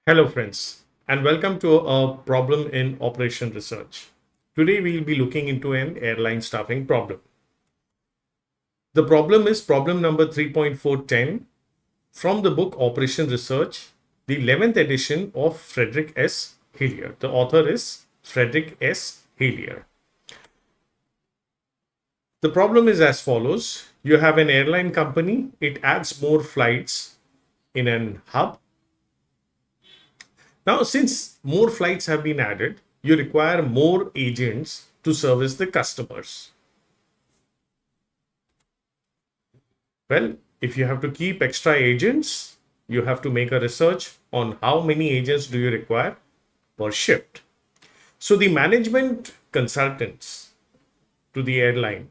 Hello friends, and welcome to a problem in operation research. Today we'll be looking into an airline staffing problem. The problem is problem number 3.410 from the book Operation Research, the 11th edition of Frederick S. Hillier. The author is Frederick S. Hillier. The problem is as follows. You have an airline company, it adds more flights in an hub. Now, since more flights have been added, you require more agents to service the customers. Well, if you have to keep extra agents, you have to make a research on how many agents do you require per shift. So the management consultants to the airline,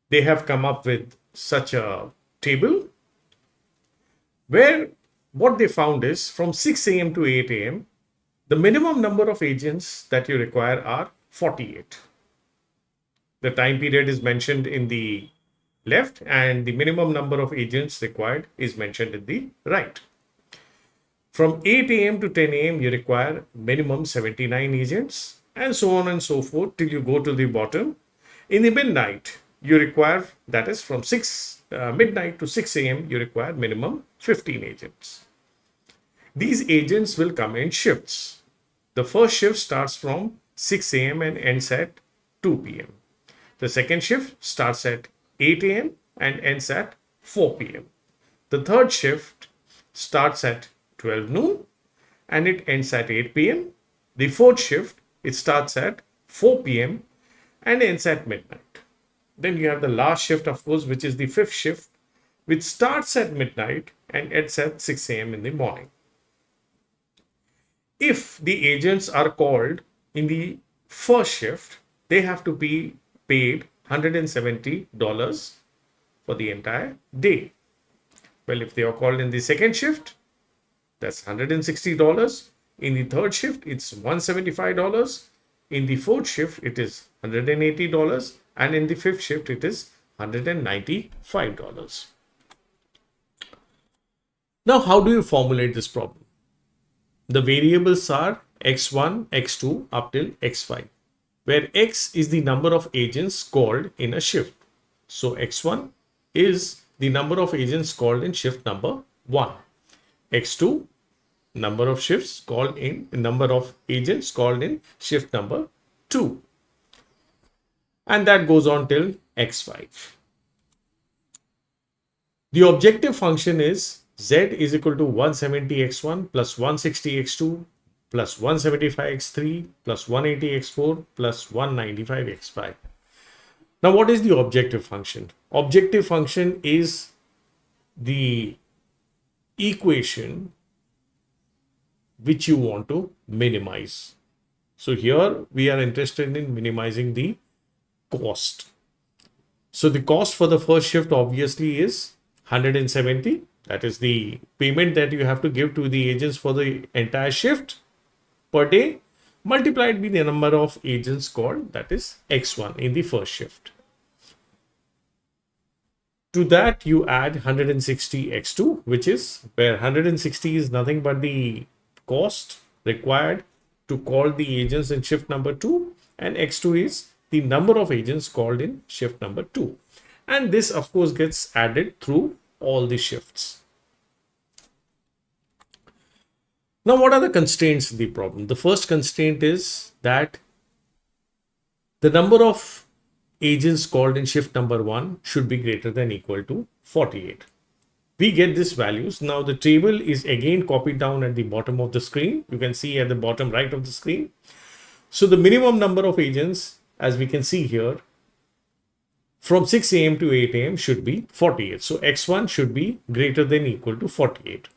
they have come up with such a table where what they found is from 6 a.m. to 8 a.m., the minimum number of agents that you require are 48. The time period is mentioned in the left and the minimum number of agents required is mentioned in the right. From 8 a.m. to 10 a.m., you require minimum 79 agents and so on and so forth till you go to the bottom. In the midnight, you require, that is from midnight to 6 a.m., you require minimum 15 agents. These agents will come in shifts. The first shift starts from 6 a.m. and ends at 2 p.m. The second shift starts at 8 a.m. and ends at 4 p.m. The third shift starts at 12 noon and it ends at 8 p.m. The fourth shift, it starts at 4 p.m. and ends at midnight. Then you have the last shift, of course, which is the fifth shift, which starts at midnight and ends at 6 a.m. in the morning. If the agents are called in the first shift, they have to be paid $170 for the entire day. Well, if they are called in the second shift, that's $160. In the third shift, it's $175. In the fourth shift, it is $180. And in the fifth shift, it is $195. Now, how do you formulate this problem? The variables are x1, x2 up till x5, where x is the number of agents called in a shift. So x1 is the number of agents called in shift number 1. x2, number of shifts called in, number of agents called in shift number 2. And that goes on till x5. The objective function is z is equal to 170x1 plus 160x2 plus 175x3 plus 180x4 plus 195x5. Now, what is the objective function? Objective function is the equation which you want to minimize. So here we are interested in minimizing the cost. So the cost for the first shift obviously is 170. That is the payment that you have to give to the agents for the entire shift per day, multiplied by the number of agents called, that is x1 in the first shift. To that you add 160 x2, which is where 160 is nothing but the cost required to call the agents in shift number 2, and x2 is the number of agents called in shift number 2. And this, of course, gets added through all the shifts. Now, what are the constraints in the problem? The first constraint is that the number of agents called in shift number 1 should be greater than equal to 48. We get these values. Now, the table is again copied down at the bottom of the screen. You can see at the bottom right of the screen. So, the minimum number of agents, as we can see here, from 6 a.m. to 8 a.m. should be 48. So x1 should be greater than equal to 48.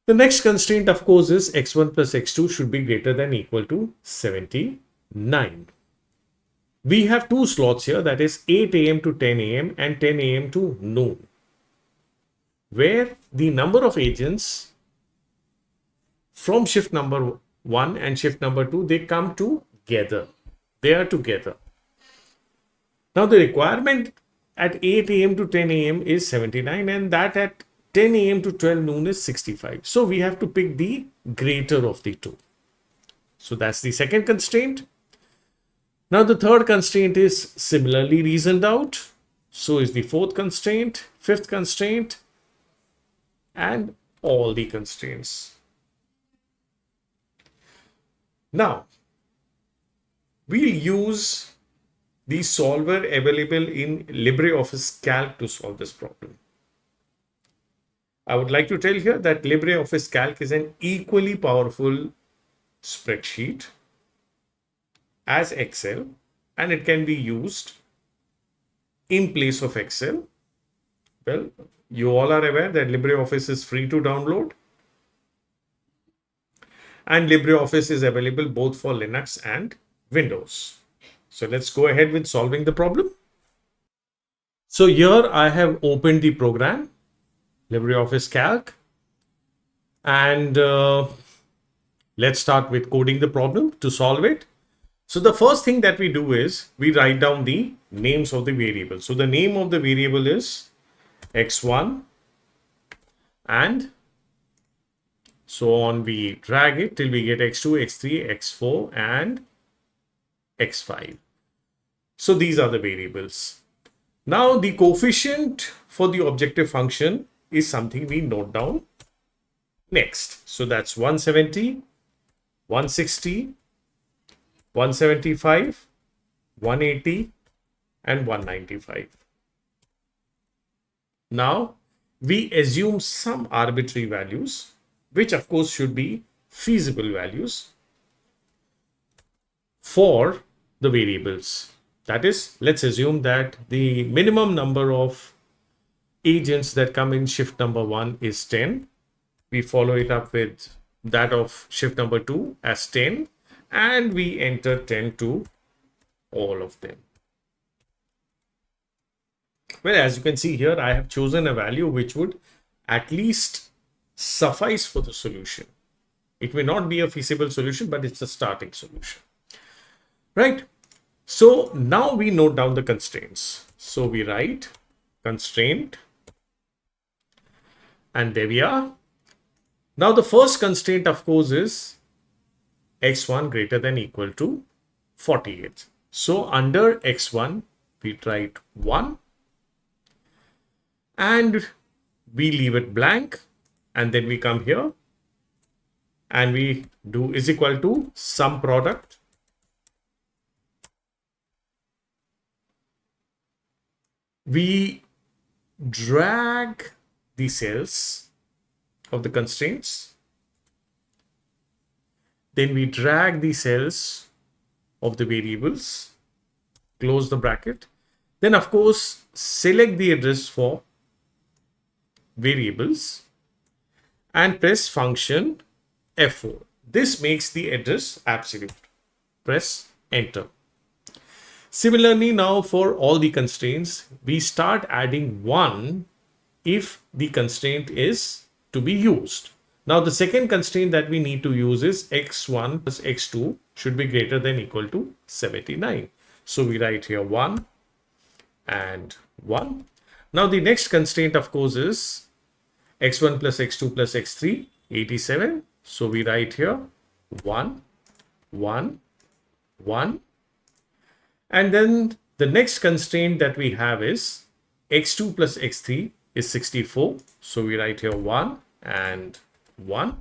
The next constraint, of course, is x1 plus x2 should be greater than equal to 79. We have two slots here, that is 8 a.m. to 10 a.m. and 10 a.m. to noon, where the number of agents from shift number 1 and shift number 2, they come together. They are together. Now, the requirement at 8 a.m. to 10 a.m. is 79 and that at 10 a.m. to 12 noon is 65. So we have to pick the greater of the two. So that's the second constraint. Now the third constraint is similarly reasoned out. So is the fourth constraint, fifth constraint, and all the constraints. Now, we'll use the solver available in LibreOffice Calc to solve this problem. I would like to tell here that LibreOffice Calc is an equally powerful spreadsheet as Excel, and it can be used in place of Excel. Well, you all are aware that LibreOffice is free to download, and LibreOffice is available both for Linux and Windows. So let's go ahead with solving the problem. So here I have opened the program, LibreOffice Calc, and let's start with coding the problem to solve it. So the first thing that we do is we write down the names of the variables. So the name of the variable is x1, and so on. We drag it till we get x2, x3, x4, and x5. So these are the variables. Now the coefficient for the objective function is something we note down next. So that's 170, 160, 175, 180, and 195. Now we assume some arbitrary values, which of course should be feasible values for the variables. That is, let's assume that the minimum number of agents that come in shift number 1 is 10. We follow it up with that of shift number 2 as 10, and we enter 10 to all of them. Well, as you can see here, I have chosen a value which would at least suffice for the solution. It may not be a feasible solution, but it's a starting solution, right? So now we note down the constraints. So we write constraint, and there we are. Now the first constraint, of course, is x1 greater than equal to 48. So under x1, we write 1, and we leave it blank, and then we come here and we do is equal to sum product we drag the cells of the constraints, then we drag the cells of the variables, close the bracket, then of course select the address for variables and press function F4. This makes the address absolute. Press enter. Similarly, now for all the constraints, we start adding 1 if the constraint is to be used. Now the second constraint that we need to use is x1 plus x2 should be greater than equal to 79. So we write here 1 and 1. Now the next constraint, of course, is x1 plus x2 plus x3, 87. So we write here 1, 1, 1. And then the next constraint that we have is x2 plus x3 is 64. So we write here 1 and 1.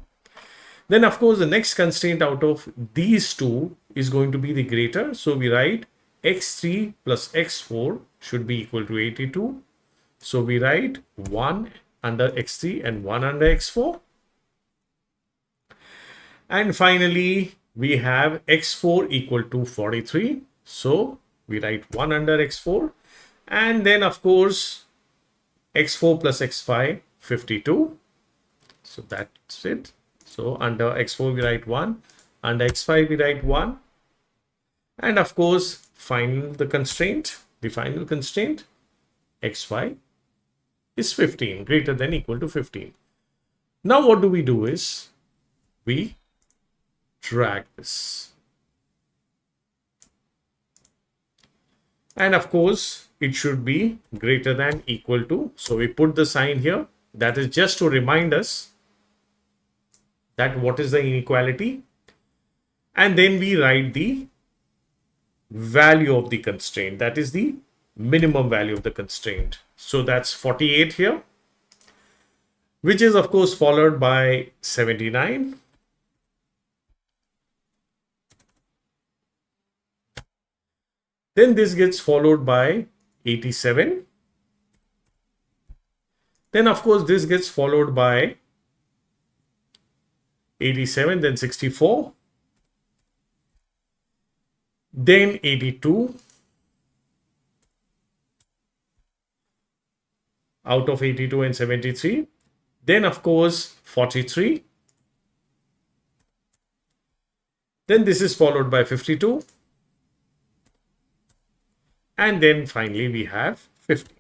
Then of course the next constraint out of these two is going to be the greater. So we write x3 plus x4 should be equal to 82. So we write 1 under x3 and 1 under x4. And finally we have x4 equal to 43. So we write 1 under x4, and then of course x4 plus x5, 52. So that's it. So under x4 we write 1, under x5 we write 1, and of course the final constraint xy is 15, greater than equal to 15. Now what do we do is we drag this. And of course, it should be greater than equal to. So we put the sign here That is just to remind us that what is the inequality. And then we write the value of the constraint. That is the minimum value of the constraint. So that's 48 here, which is of course followed by 79. Then this gets followed by 87. Then of course this gets followed by 87, then 64, then 82. Out of 82 and 73. Then of course 43. Then this is followed by 52. And then finally we have 50.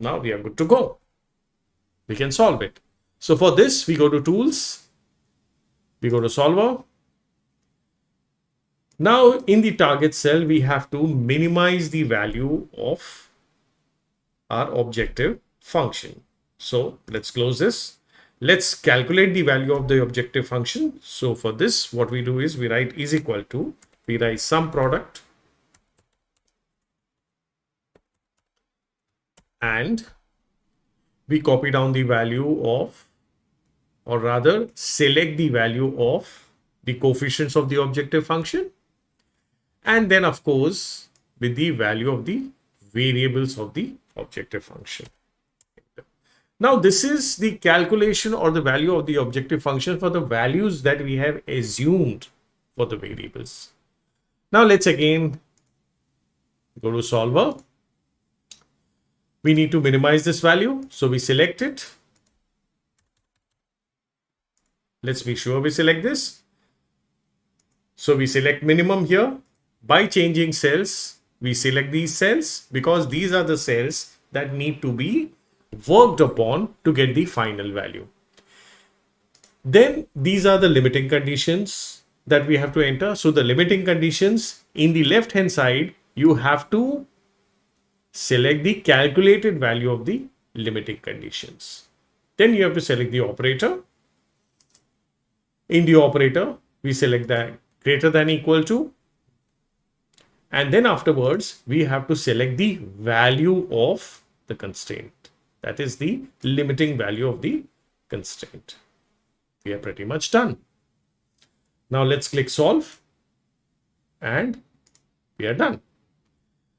Now we are good to go. We can solve it. So for this, we go to Tools. We go to Solver. Now in the target cell, we have to minimize the value of our objective function. So let's close this. Let's calculate the value of the objective function. So for this, what we do is we write is equal to, we write sum product, and we copy down the value of, or rather select the value of the coefficients of the objective function. And then of course, with the value of the variables of the objective function. Now this is the calculation or the value of the objective function for the values that we have assumed for the variables. Now let's again go to Solver. We need to minimize this value, so we select it. Let's be sure we select this. So we select minimum here. By changing cells, we select these cells because these are the cells that need to be worked upon to get the final value. Then these are the limiting conditions that we have to enter. So the limiting conditions in the left hand side, you have to select the calculated value of the limiting conditions. Then you have to select the operator. In the operator, we select the greater than equal to. And then afterwards, we have to select the value of the constraint. That is the limiting value of the constraint. We are pretty much done. Now let's click solve and we are done.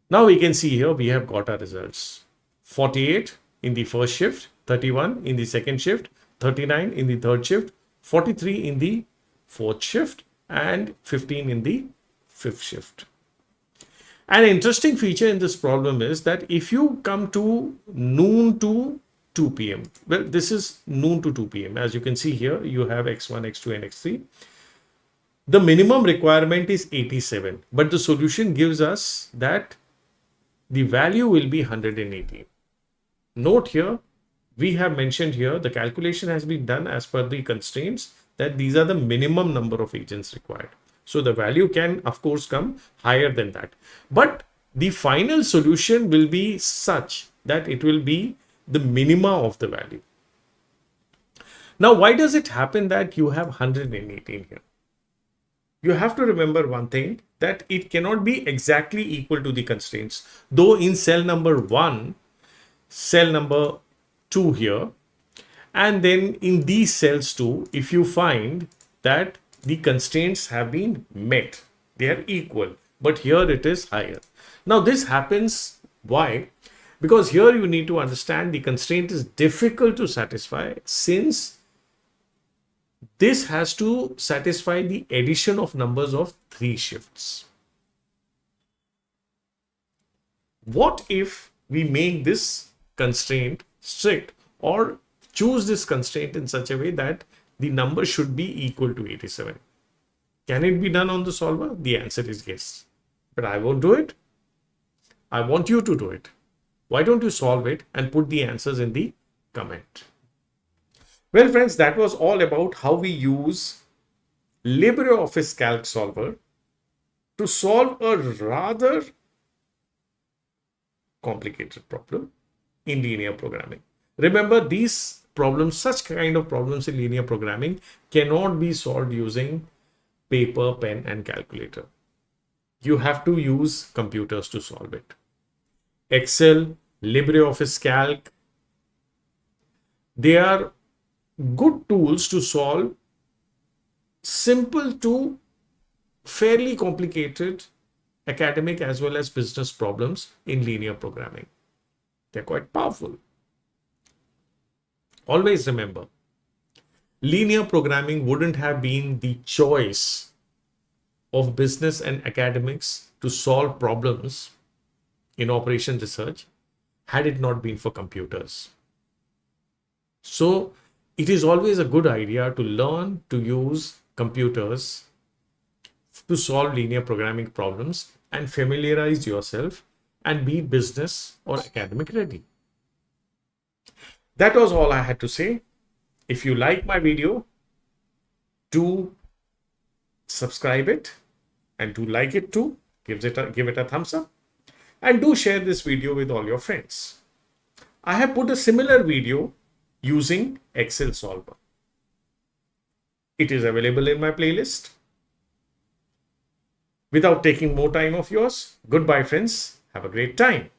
Now we can see here we have got our results. 48 in the first shift, 31 in the second shift, 39 in the third shift, 43 in the fourth shift, and 15 in the fifth shift. An interesting feature in this problem is that if you come to noon to 2 p.m. Well, this is noon to 2 p.m. As you can see here, you have x1, x2, and x3. The minimum requirement is 87, but the solution gives us that the value will be 180. Note here, we have mentioned here, the calculation has been done as per the constraints that these are the minimum number of agents required. So the value can, of course, come higher than that. But the final solution will be such that it will be the minima of the value. Now, why does it happen that you have 118 here? You have to remember one thing, that it cannot be exactly equal to the constraints. Though in cell number 1, cell number 2 here, and then in these cells too, if you find that the constraints have been met, they are equal, but here it is higher. Now this happens, why? Because here you need to understand the constraint is difficult to satisfy, since this has to satisfy the addition of numbers of 3 shifts. What if we make this constraint strict, or choose this constraint in such a way that the number should be equal to 87? Can it be done on the solver? The answer is yes. But I won't do it. I want you to do it. Why don't you solve it and put the answers in the comment? Well, friends, that was all about how we use Libre Office Calc solver to solve a rather complicated problem in linear programming. Remember, these problems, such kind of problems in linear programming cannot be solved using paper, pen, and calculator. You have to use computers to solve it. Excel, Libre Office Calc, they are good tools to solve simple to fairly complicated academic as well as business problems in linear programming. They're quite powerful. Always remember, linear programming wouldn't have been the choice of business and academics to solve problems in operation research had it not been for computers. So it is always a good idea to learn to use computers to solve linear programming problems and familiarize yourself and be business or academic ready. That was all I had to say. If you like my video, do subscribe it and do like it too. Give it a thumbs up and do share this video with all your friends. I have put a similar video using Excel Solver. It is available in my playlist. Without taking more time of yours, goodbye friends. Have a great time.